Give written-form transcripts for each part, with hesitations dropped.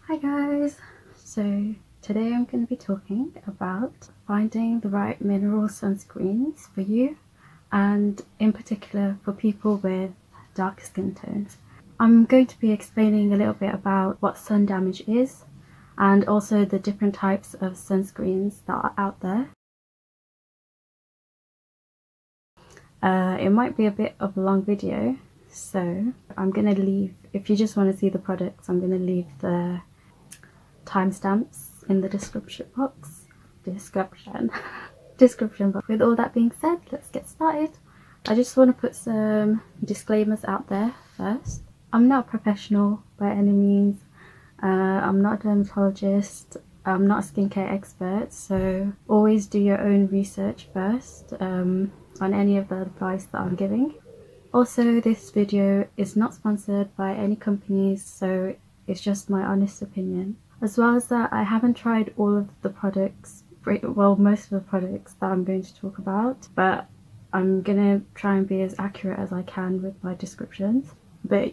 Hi guys! So today I'm going to be talking about finding the right mineral sunscreens for you, and in particular for people with darker skin tones. I'm going to be explaining a little bit about what sun damage is and also the different types of sunscreens that are out there. It might be a bit of a long video, so I'm going to leave, if you just want to see the products, I'm going to leave the timestamps in the description box. With all that being said, let's get started. I just want to put some disclaimers out there first. I'm not a professional by any means. I'm not a dermatologist. I'm not a skincare expert, so always do your own research first on any of the advice that I'm giving. Also, this video is not sponsored by any companies, so it's just my honest opinion. As well as that, I haven't tried all of the products, well, most of the products that I'm going to talk about, but I'm gonna try and be as accurate as I can with my descriptions. But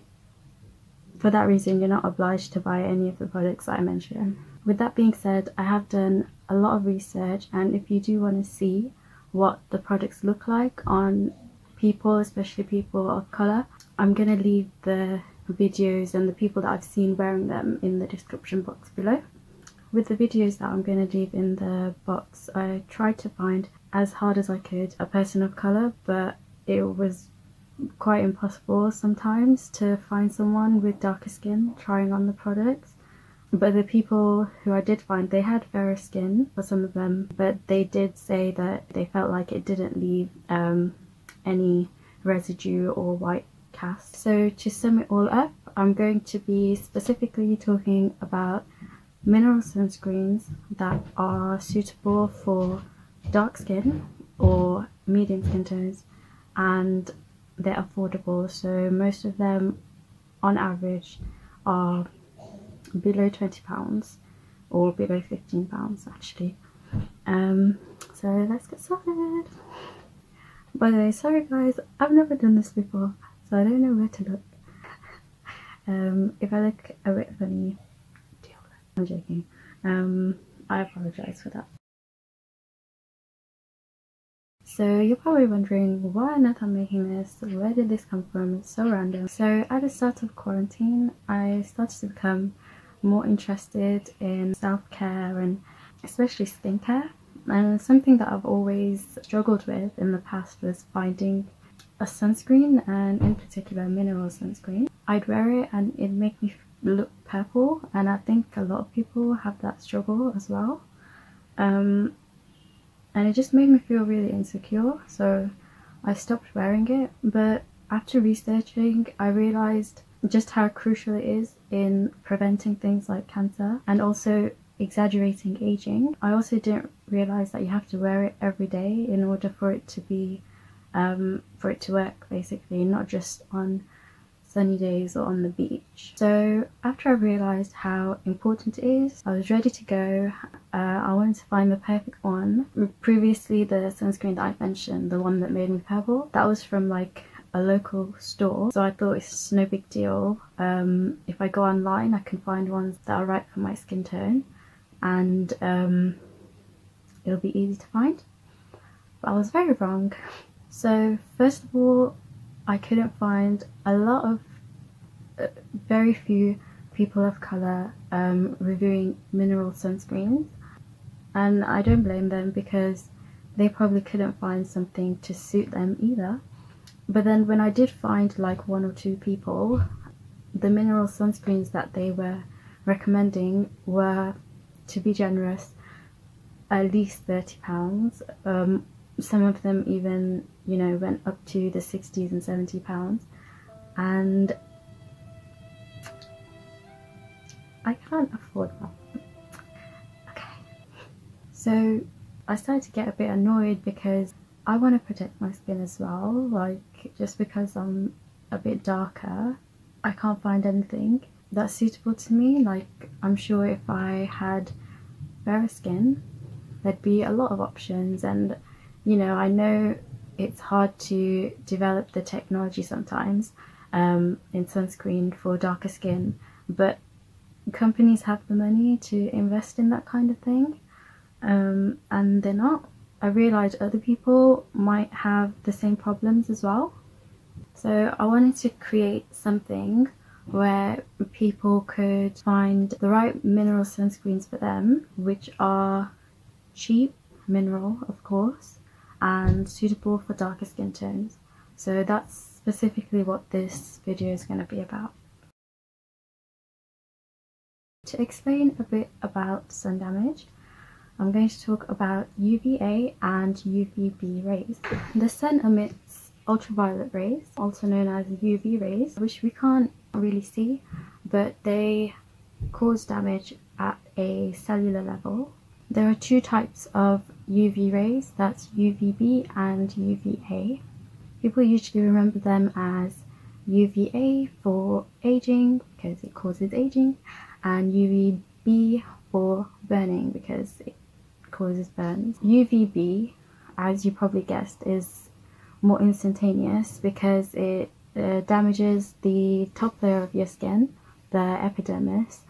for that reason, you're not obliged to buy any of the products that I mention. With that being said, I have done a lot of research, and if you do want to see what the products look like on people, especially people of colour, I'm gonna leave the videos and the people that I've seen wearing them in the description box below. With the videos that I'm going to leave in the box, I tried to find as hard as I could a person of colour, but it was quite impossible sometimes to find someone with darker skin trying on the products. But the people who I did find, they had fairer skin for some of them, but they did say that they felt like it didn't leave any residue or white cast. So to sum it all up, I'm going to be specifically talking about mineral sunscreens that are suitable for dark skin or medium skin tones, and they're affordable. So most of them on average are below £20 or below £15 actually. So let's get started. By the way, sorry guys, I've never done this before, so I don't know where to look. If I look a bit funny, I'm joking. I apologise for that. So you're probably wondering, why on earth I'm making this? Where did this come from? It's so random. So at the start of quarantine, I started to become more interested in self-care and especially skincare. And something that I've always struggled with in the past was finding a sunscreen, and in particular a mineral sunscreen. I'd wear it and it'd make me look purple, and I think a lot of people have that struggle as well. And it just made me feel really insecure, so I stopped wearing it. But after researching, I realised just how crucial it is in preventing things like cancer and also exaggerating aging. I also didn't realise that you have to wear it every day in order for it to be for it to work, basically, not just on sunny days or on the beach. So after I realised how important it is, I was ready to go. I wanted to find the perfect one. Previously, the sunscreen that I mentioned, the one that made me purple, that was from like a local store, so I thought it's no big deal. If I go online, I can find ones that are right for my skin tone, and it'll be easy to find. But I was very wrong. So first of all, I couldn't find a lot of very few people of colour reviewing mineral sunscreens, and I don't blame them because they probably couldn't find something to suit them either. But then when I did find like one or two people, the mineral sunscreens that they were recommending were, to be generous, at least £30. Some of them even, you know, went up to the £60s and £70, and I can't afford that. Okay, so I started to get a bit annoyed because I want to protect my skin as well. Like, just because I'm a bit darker, I can't find anything that's suitable to me. Like, I'm sure if I had fairer skin, there'd be a lot of options, and you know, I know it's hard to develop the technology sometimes in sunscreen for darker skin, but companies have the money to invest in that kind of thing, and they're not. I realized other people might have the same problems as well. So I wanted to create something where people could find the right mineral sunscreens for them, which are cheap, mineral of course, and suitable for darker skin tones. So that's specifically what this video is going to be about. To explain a bit about sun damage, I'm going to talk about UVA and UVB rays. The sun emits ultraviolet rays, also known as UV rays, which we can't really see, but they cause damage at a cellular level. There are two types of UV rays, that's UVB and UVA. People usually remember them as UVA for aging because it causes aging, and UVB for burning because it causes burns. UVB, as you probably guessed, is more instantaneous because it damages the top layer of your skin, the epidermis,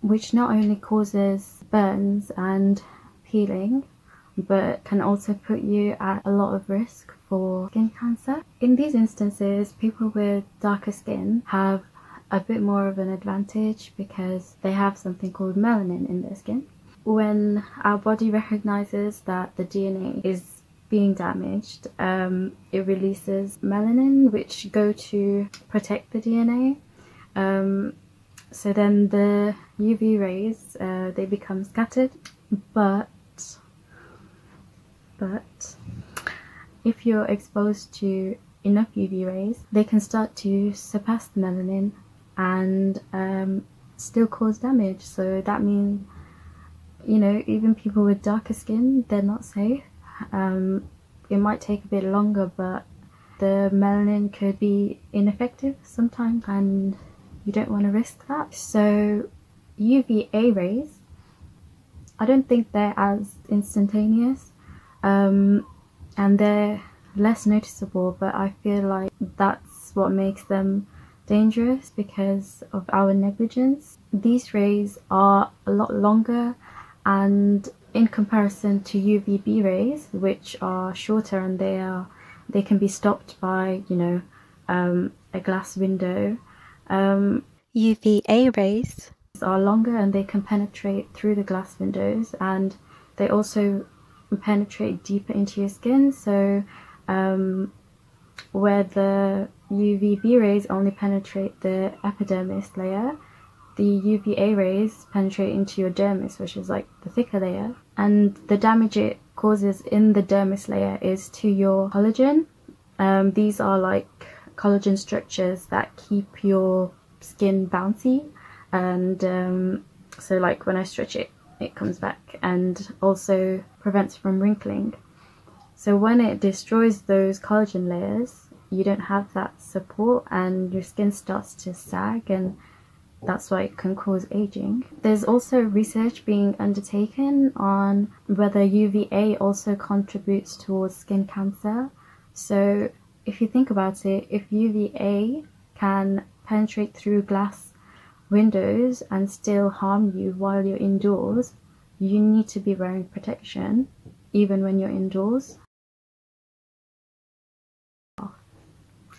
which not only causes burns and peeling, but can also put you at a lot of risk for skin cancer. In these instances, people with darker skin have a bit more of an advantage because they have something called melanin in their skin. When our body recognizes that the DNA is being damaged, it releases melanin, which go to protect the DNA. So then the UV rays, they become scattered, but if you're exposed to enough UV rays, they can start to surpass the melanin and still cause damage. So that means, you know, even people with darker skin, they're not safe. It might take a bit longer, but the melanin could be ineffective sometimes, and you don't want to risk that. So UVA rays, I don't think they're as instantaneous, and they're less noticeable, but I feel like that's what makes them dangerous because of our negligence. These rays are a lot longer, and in comparison to UVB rays, which are shorter and they can be stopped by, you know, a glass window, UVA rays are longer and they can penetrate through the glass windows, and they also penetrate deeper into your skin. So where the UVB rays only penetrate the epidermis layer, the UVA rays penetrate into your dermis, which is like the thicker layer, and the damage it causes in the dermis layer is to your collagen. These are like collagen structures that keep your skin bouncy, and so like when I stretch it, it comes back, and also prevents from wrinkling. So when it destroys those collagen layers, you don't have that support and your skin starts to sag, and that's why it can cause aging. There's also research being undertaken on whether UVA also contributes towards skin cancer. So if you think about it, if UVA can penetrate through glass windows and still harm you while you're indoors, you need to be wearing protection even when you're indoors.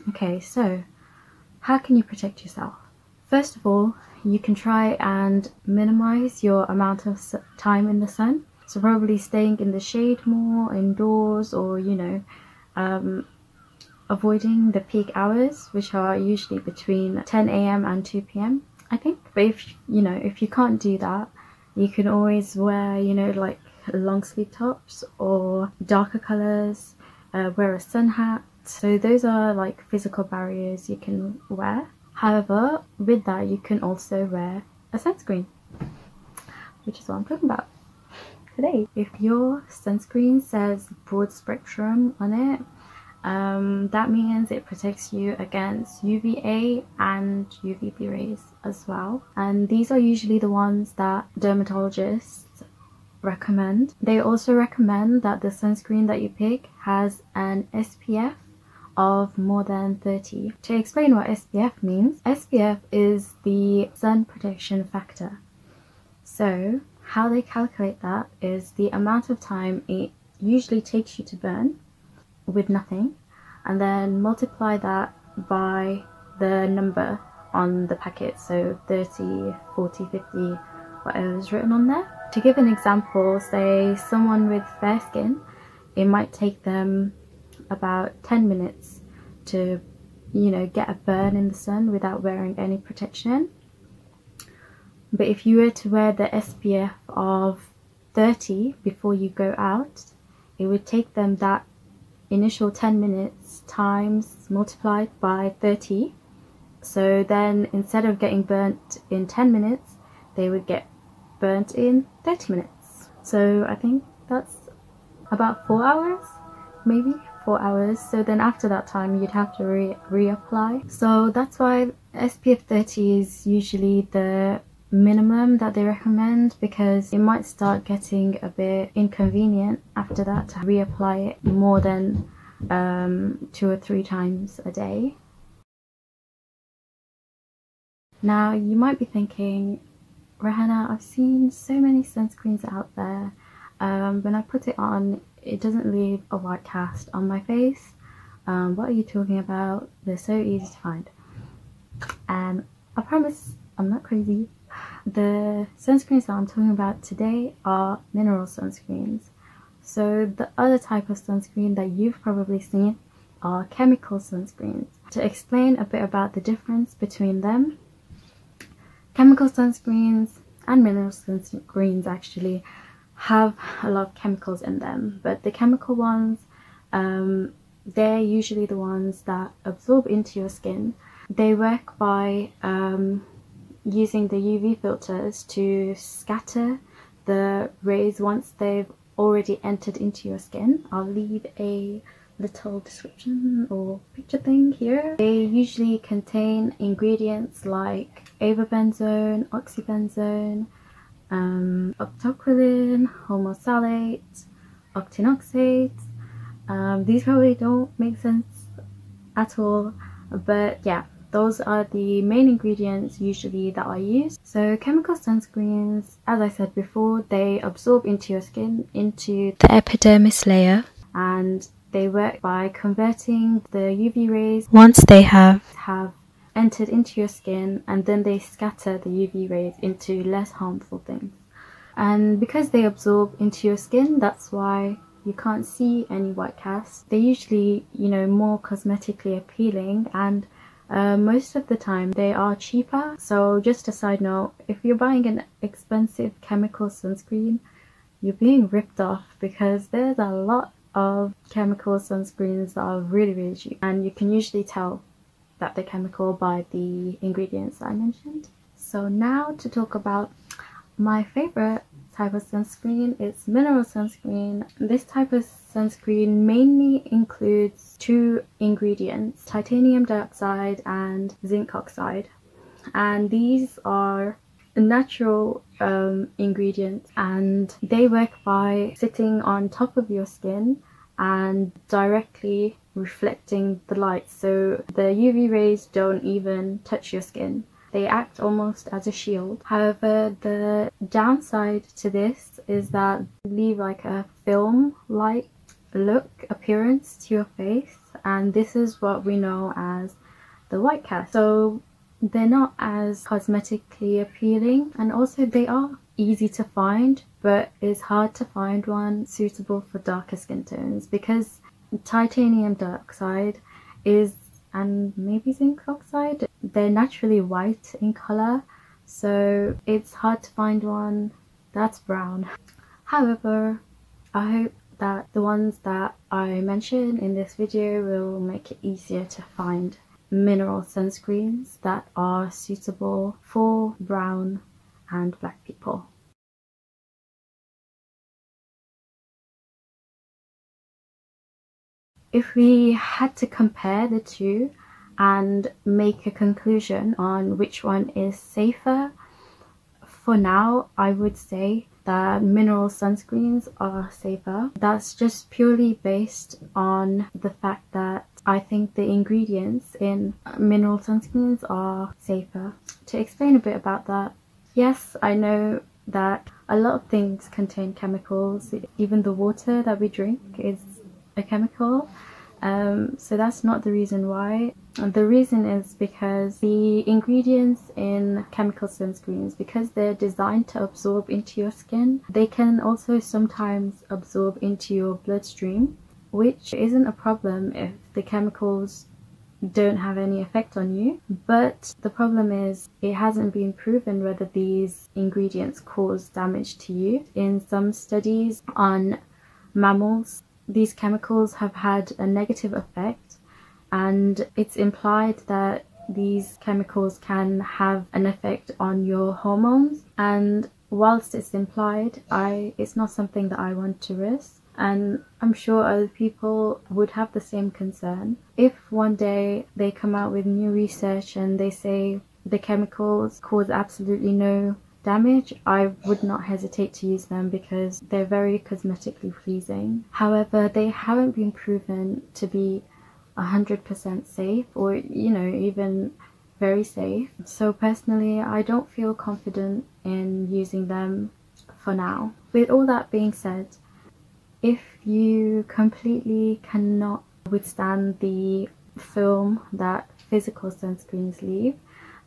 Okay, so how can you protect yourself? First of all, you can try and minimize your amount of time in the sun. So probably staying in the shade more indoors, or, you know, avoiding the peak hours, which are usually between 10 AM and 2 PM, I think. But if you can't do that, you can always wear, you know, like long sleeve tops or darker colors, wear a sun hat. So those are like physical barriers you can wear. However, with that, you can also wear a sunscreen, which is what I'm talking about today. If your sunscreen says broad spectrum on it, that means it protects you against UVA and UVB rays as well. And these are usually the ones that dermatologists recommend. They also recommend that the sunscreen that you pick has an SPF of more than 30. To explain what SPF means, SPF is the sun protection factor. So how they calculate that is the amount of time it usually takes you to burn with nothing, and then multiply that by the number on the packet, so 30, 40, 50, whatever is written on there. To give an example, say someone with fair skin, it might take them about 10 minutes to, you know, get a burn in the sun without wearing any protection. But if you were to wear the SPF of 30 before you go out, it would take them that initial 10 minutes times multiplied by 30. So then instead of getting burnt in 10 minutes, they would get burnt in 30 minutes. So I think that's about 4 hours, maybe 4 hours. So then after that time you'd have to reapply. So that's why SPF 30 is usually the minimum that they recommend, because it might start getting a bit inconvenient after that to reapply it more than 2 or 3 times a day. Now you might be thinking, Rihanna, I've seen so many sunscreens out there. When I put it on, it doesn't leave a white cast on my face. What are you talking about? They're so easy to find. And I promise I'm not crazy. The sunscreens that I'm talking about today are mineral sunscreens. So the other type of sunscreen that you've probably seen are chemical sunscreens. To explain a bit about the difference between them, chemical sunscreens and mineral sunscreens actually have a lot of chemicals in them, but the chemical ones, they're usually the ones that absorb into your skin. They work by using the UV filters to scatter the rays once they've already entered into your skin. I'll leave a little description or picture thing here. They usually contain ingredients like avobenzone, oxybenzone, octocrylene, homosalate, octinoxate. These probably don't make sense at all, but yeah, those are the main ingredients usually that I use. So chemical sunscreens, as I said before, they absorb into your skin, into the epidermis layer, and they work by converting the UV rays once they have entered into your skin, and then they scatter the UV rays into less harmful things. And because they absorb into your skin, that's why you can't see any white casts. They're usually, you know, more cosmetically appealing, and most of the time they are cheaper. So just a side note, if you're buying an expensive chemical sunscreen, you're being ripped off, because there's a lot of chemical sunscreens that are really cheap, and you can usually tell that they're chemical by the ingredients I mentioned. So now to talk about my favorite type of sunscreen, it's mineral sunscreen. This type of sunscreen mainly includes 2 ingredients, titanium dioxide and zinc oxide, and these are natural ingredients, and they work by sitting on top of your skin and directly reflecting the light, so the UV rays don't even touch your skin. They act almost as a shield. However, the downside to this is that they leave like a film-like appearance to your face, and this is what we know as the white cast. So they're not as cosmetically appealing, and also they are easy to find, but it's hard to find one suitable for darker skin tones, because titanium dioxide is, and maybe zinc oxide, they're naturally white in color, so it's hard to find one that's brown. However, I hope that the ones that I mentioned in this video will make it easier to find mineral sunscreens that are suitable for brown and black people. If we had to compare the two and make a conclusion on which one is safer, for now I would say that mineral sunscreens are safer. That's just purely based on the fact that I think the ingredients in mineral sunscreens are safer. To explain a bit about that, yes, I know that a lot of things contain chemicals. Even the water that we drink is a chemical. So that's not the reason why. The reason is because the ingredients in chemical sunscreens, because they're designed to absorb into your skin, they can also sometimes absorb into your bloodstream, which isn't a problem if the chemicals don't have any effect on you. But the problem is it hasn't been proven whether these ingredients cause damage to you. In some studies on mammals, these chemicals have had a negative effect, and it's implied that these chemicals can have an effect on your hormones. And whilst it's implied, it's not something that I want to risk. And I'm sure other people would have the same concern. If one day they come out with new research and they say the chemicals cause absolutely no damage, I would not hesitate to use them because they're very cosmetically pleasing. However, they haven't been proven to be 100% safe, or even very safe. So personally, I don't feel confident in using them for now. With all that being said, if you completely cannot withstand the film that physical sunscreens leave,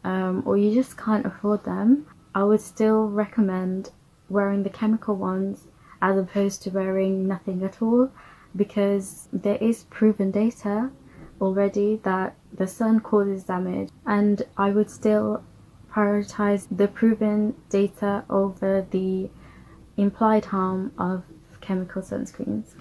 or you just can't afford them, I would still recommend wearing the chemical ones as opposed to wearing nothing at all, because there is proven data already that the sun causes damage, and I would still prioritize the proven data over the implied harm of chemical sunscreens.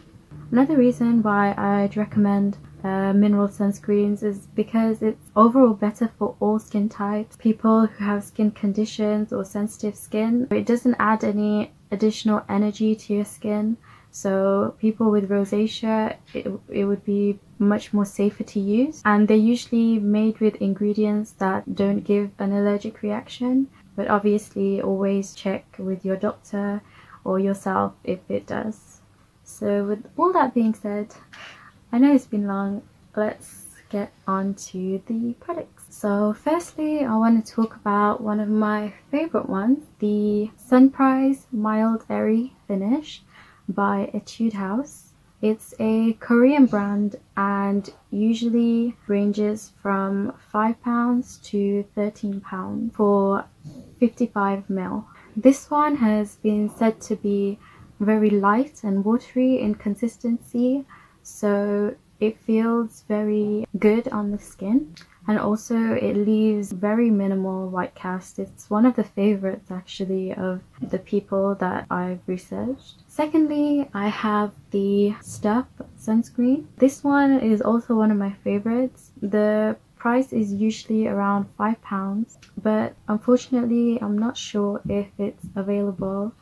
Another reason why I'd recommend mineral sunscreens is because it's overall better for all skin types. People who have skin conditions or sensitive skin, it doesn't add any additional energy to your skin. So people with rosacea, it would be much more safer to use, and they're usually made with ingredients that don't give an allergic reaction, but obviously always check with your doctor or yourself if it does. So with all that being said, I know it's been long, let's get on to the products. So firstly, I want to talk about one of my favorite ones, the Sunprize Mild Airy Finish by Etude House. It's a Korean brand and usually ranges from £5 to £13 for 55ml. This one has been said to be very light and watery in consistency, so it feels very good on the skin, and also it leaves very minimal white cast. It's one of the favorites actually of the people that I've researched. Secondly, I have the Stuff Sunscreen. This one is also one of my favorites. The price is usually around £5, but unfortunately I'm not sure if it's available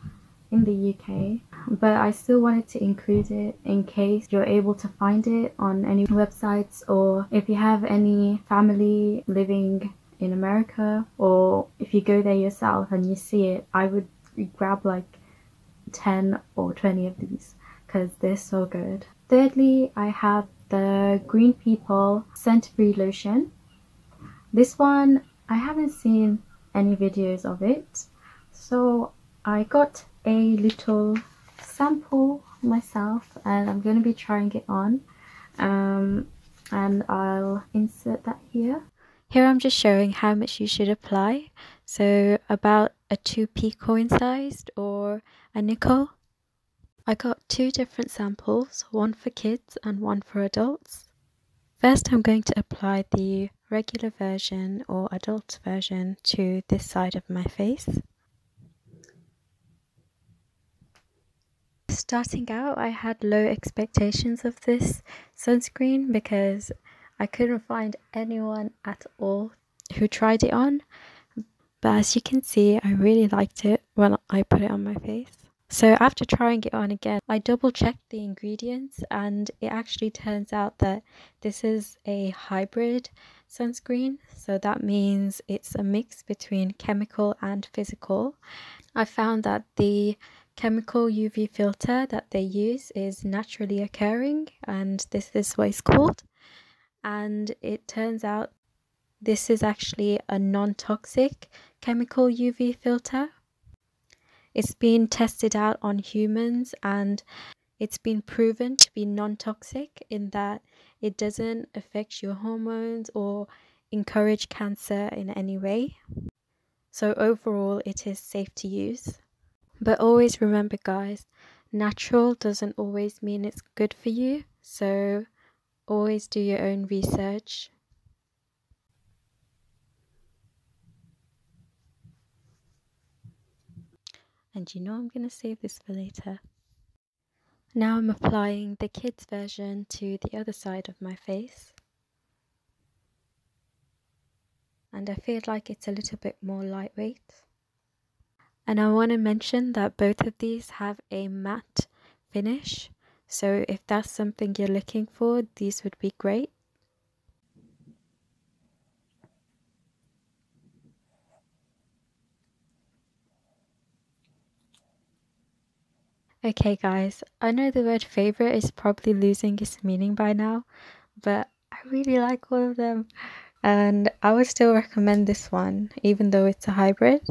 in the UK, but I still wanted to include it in case you're able to find it on any websites, or if you have any family living in America, or if you go there yourself and you see it, I would grab like 10 or 20 of these because they're so good. Thirdly, I have the Green People Scent Free Lotion. This one, I haven't seen any videos of it, so I got a little sample myself and I'm going to be trying it on, and I'll insert that here. Here I'm just showing how much you should apply, so about a 2p coin sized or a nickel. I got two different samples, one for kids and one for adults. First I'm going to apply the regular version or adult version to this side of my face. Starting out, I had low expectations of this sunscreen because I couldn't find anyone at all who tried it on, but as you can see, I really liked it when I put it on my face. So after trying it on again, I double checked the ingredients, and it actually turns out that this is a hybrid sunscreen, so that means it's a mix between chemical and physical. I found that the chemical UV filter that they use is naturally occurring, and this is what it's called, and it turns out this is actually a non-toxic chemical UV filter. It's been tested out on humans and it's been proven to be non-toxic in that it doesn't affect your hormones or encourage cancer in any way. So overall, it is safe to use. But always remember, guys, natural doesn't always mean it's good for you. So always do your own research. And you know I'm going to save this for later. Now I'm applying the kids version to the other side of my face. And I feel like it's a little bit more lightweight. And I want to mention that both of these have a matte finish. So if that's something you're looking for, these would be great. Okay guys, I know the word favorite is probably losing its meaning by now, but I really like all of them. And I would still recommend this one, even though it's a hybrid.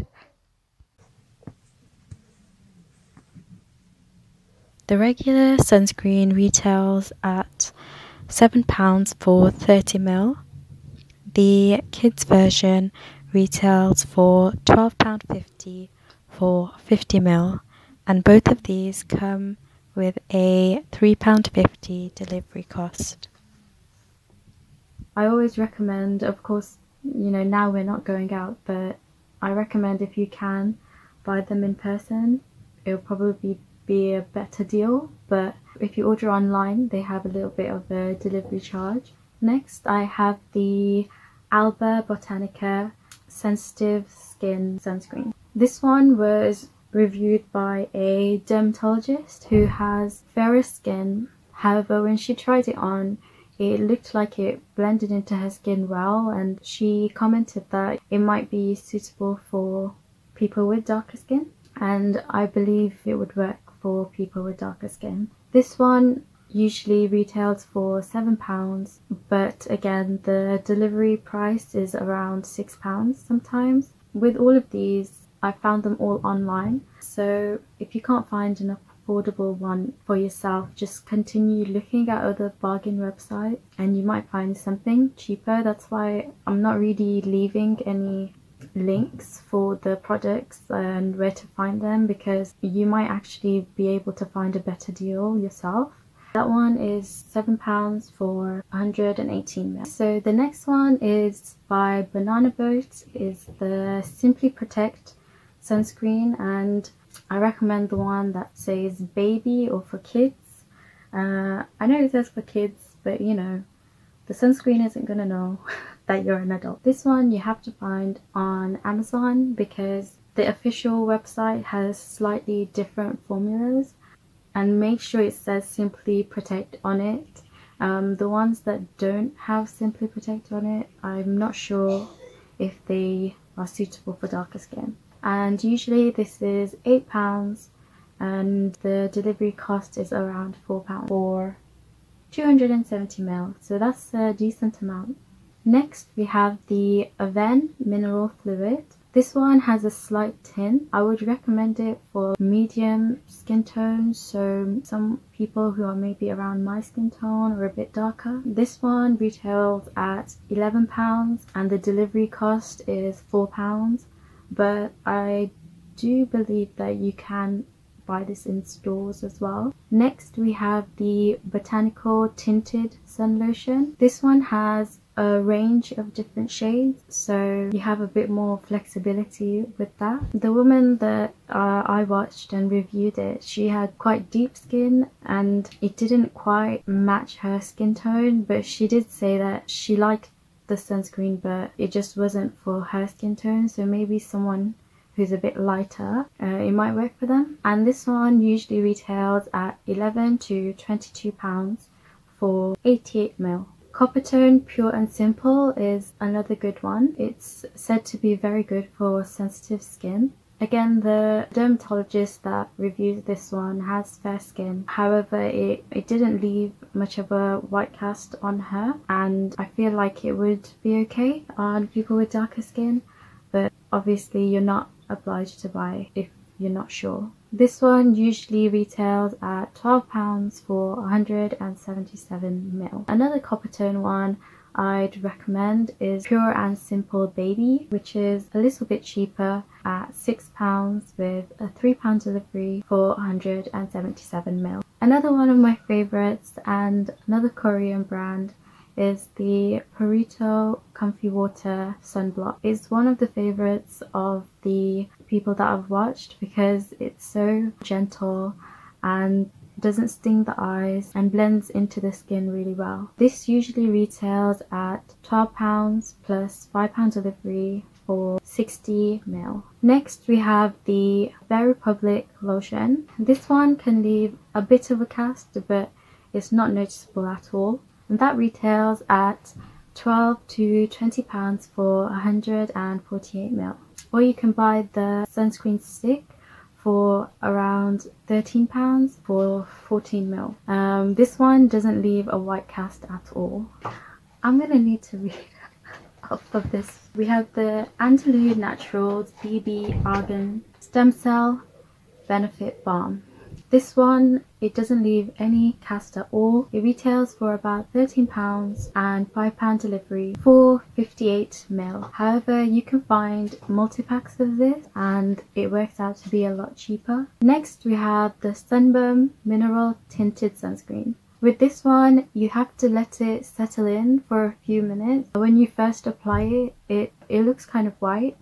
The regular sunscreen retails at £7 for 30ml. The kids version retails for £12.50 for 50ml. And both of these come with a £3.50 delivery cost. I always recommend, of course, you know, now we're not going out, but I recommend if you can buy them in person. It'll probably be a better deal, but if you order online, they have a little bit of a delivery charge. Next, I have the Alba Botanica Sensitive Skin Sunscreen. This one was reviewed by a dermatologist who has fairer skin. However, when she tried it on, it looked like it blended into her skin well, and she commented that it might be suitable for people with darker skin, and I believe it would work for people with darker skin. This one usually retails for £7, but again the delivery price is around £6 sometimes. With all of these, I found them all online, so if you can't find an affordable one for yourself, just continue looking at other bargain websites and you might find something cheaper. That's why I'm not really leaving any links for the products and where to find them, because you might actually be able to find a better deal yourself. That one is £7 for 118ml. So the next one is by Banana Boat, is the Simply Protect sunscreen, and I recommend the one that says baby or for kids. I know it says for kids, but you know, the sunscreen isn't gonna know that you're an adult. This one you have to find on Amazon because the official website has slightly different formulas, and make sure it says Simply Protect on it. The ones that don't have Simply Protect on it, I'm not sure if they are suitable for darker skin. And usually this is £8 and the delivery cost is around £4 for 270ml, so that's a decent amount. Next we have the Aven Mineral Fluid. This one has a slight tint. I would recommend it for medium skin tone, so some people who are maybe around my skin tone or a bit darker. This one retails at £11 and the delivery cost is £4, but I do believe that you can buy this in stores as well. Next we have the Botanical Tinted Sun Lotion. This one has a range of different shades, so you have a bit more flexibility with that. The woman that I watched and reviewed it, she had quite deep skin and it didn't quite match her skin tone, but she did say that she liked the sunscreen but it just wasn't for her skin tone, so maybe someone who's a bit lighter, it might work for them. And this one usually retails at £11 to £22 for 88ml. Coppertone Pure and Simple is another good one. It's said to be very good for sensitive skin. Again, the dermatologist that reviewed this one has fair skin. However, it didn't leave much of a white cast on her, and I feel like it would be okay on people with darker skin, but obviously you're not obliged to buy if you're not sure. This one usually retails at £12 for 177ml. Another copper tone one I'd recommend is Pure and Simple Baby, which is a little bit cheaper at £6 with a £3 delivery for 177ml. Another one of my favorites and another Korean brand is the Purito Comfy Water Sunblock. It's one of the favorites of the people that I've watched because it's so gentle and doesn't sting the eyes and blends into the skin really well. This usually retails at £12 plus £5 delivery for 60ml. Next we have the Bare Republic lotion. This one can leave a bit of a cast, but it's not noticeable at all. And that retails at £12 to £20 for 148ml. Or you can buy the sunscreen stick for around £13 for 14ml. This one doesn't leave a white cast at all. I'm gonna need to read off of this. We have the Andalou Naturals BB Argan Stem Cell Benefit Balm. This one, it doesn't leave any cast at all. It retails for about £13 and £5 delivery for 58ml. However, you can find multi-packs of this and it works out to be a lot cheaper. Next we have the Sunburn Mineral Tinted Sunscreen. With this one, you have to let it settle in for a few minutes. When you first apply it, it looks kind of white.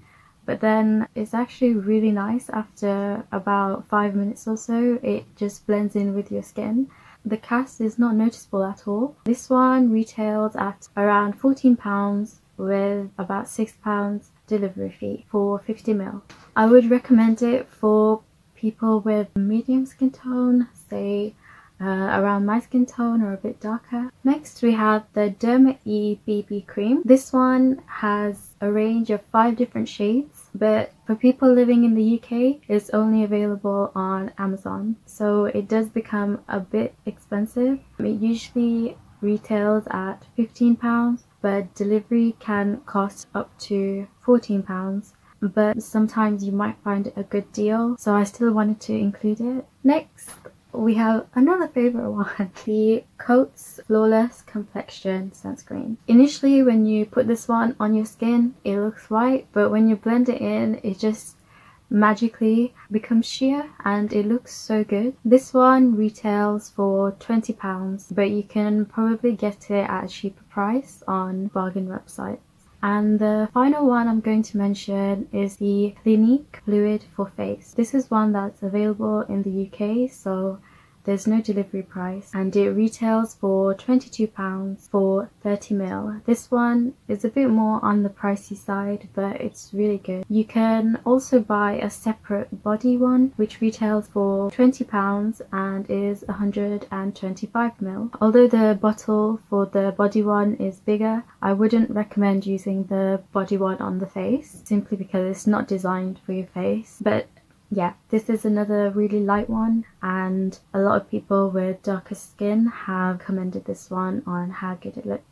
But then it's actually really nice after about 5 minutes or so. It just blends in with your skin. The cast is not noticeable at all. This one retails at around £14 with about £6 delivery fee for 50ml. I would recommend it for people with medium skin tone, say around my skin tone or a bit darker. Next we have the Derma E BB Cream. This one has a range of 5 different shades, but for people living in the UK it's only available on Amazon, so it does become a bit expensive. It usually retails at £15, but delivery can cost up to £14. But sometimes you might find it a good deal, so I still wanted to include it. Next we have another favorite one, the Coats Flawless Complexion Sunscreen. Initially when you put this one on your skin it looks white, but when you blend it in it just magically becomes sheer and it looks so good. This one retails for £20, but you can probably get it at a cheaper price on bargain websites. And the final one I'm going to mention is the Clinique Fluid for Face. This is one that's available in the UK, so there's no delivery price, and it retails for £22 for 30ml. This one is a bit more on the pricey side, but it's really good. You can also buy a separate body one which retails for £20 and is 125ml. Although the bottle for the body one is bigger, I wouldn't recommend using the body one on the face simply because it's not designed for your face. But yeah, this is another really light one, and a lot of people with darker skin have commended this one on how good it looks.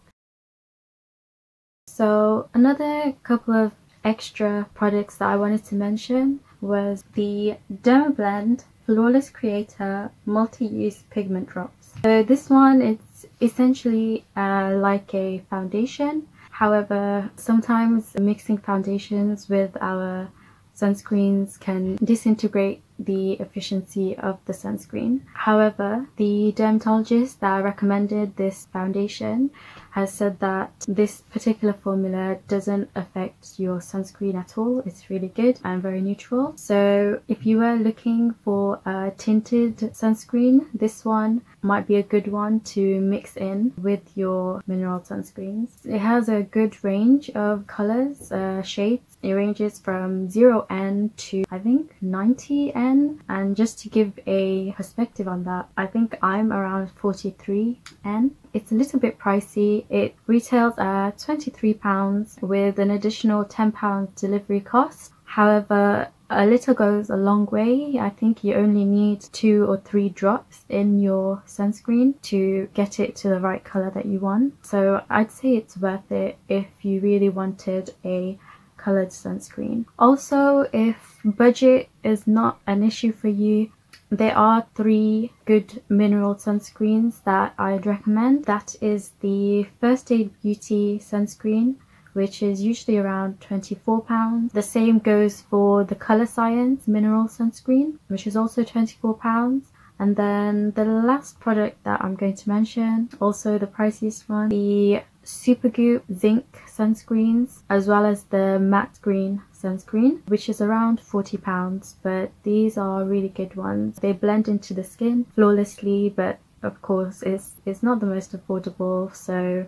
So another couple of extra products that I wanted to mention was the Dermablend Flawless Creator Multi-Use Pigment Drops. So this one is essentially like a foundation. However, sometimes mixing foundations with our sunscreens can disintegrate the efficiency of the sunscreen. However, the dermatologist that recommended this foundation has said that this particular formula doesn't affect your sunscreen at all. It's really good and very neutral. So if you were looking for a tinted sunscreen, this one might be a good one to mix in with your mineral sunscreens. It has a good range of colors, shades. It ranges from 0N to I think 90N. And just to give a perspective on that, I think I'm around 43N. It's a little bit pricey. It retails at £23 with an additional £10 delivery cost. However, a little goes a long way. I think you only need 2 or 3 drops in your sunscreen to get it to the right colour that you want. So I'd say it's worth it if you really wanted a coloured sunscreen. Also, if budget is not an issue for you, there are 3 good mineral sunscreens that I'd recommend. That is the First Aid Beauty sunscreen, which is usually around £24. The same goes for the Colour Science mineral sunscreen, which is also £24. And then the last product that I'm going to mention, also the priciest one, the Supergoop Zinc sunscreens, as well as the Matte Green sunscreen, which is around £40, but these are really good ones. They blend into the skin flawlessly, but of course it's not the most affordable, so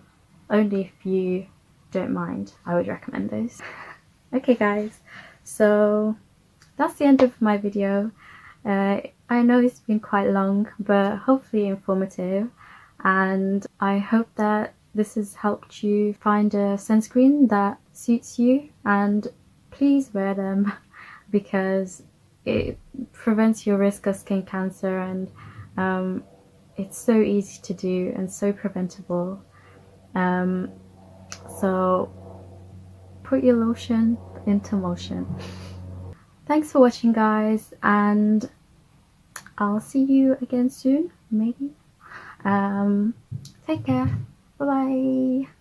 only if you don't mind, I would recommend those. Okay guys, so that's the end of my video. I know it's been quite long, but hopefully informative, and I hope that this has helped you find a sunscreen that suits you, and please wear them because it prevents your risk of skin cancer, and it's so easy to do and so preventable. So put your lotion into motion. Thanks for watching guys, and I'll see you again soon, maybe. Take care. Bye bye.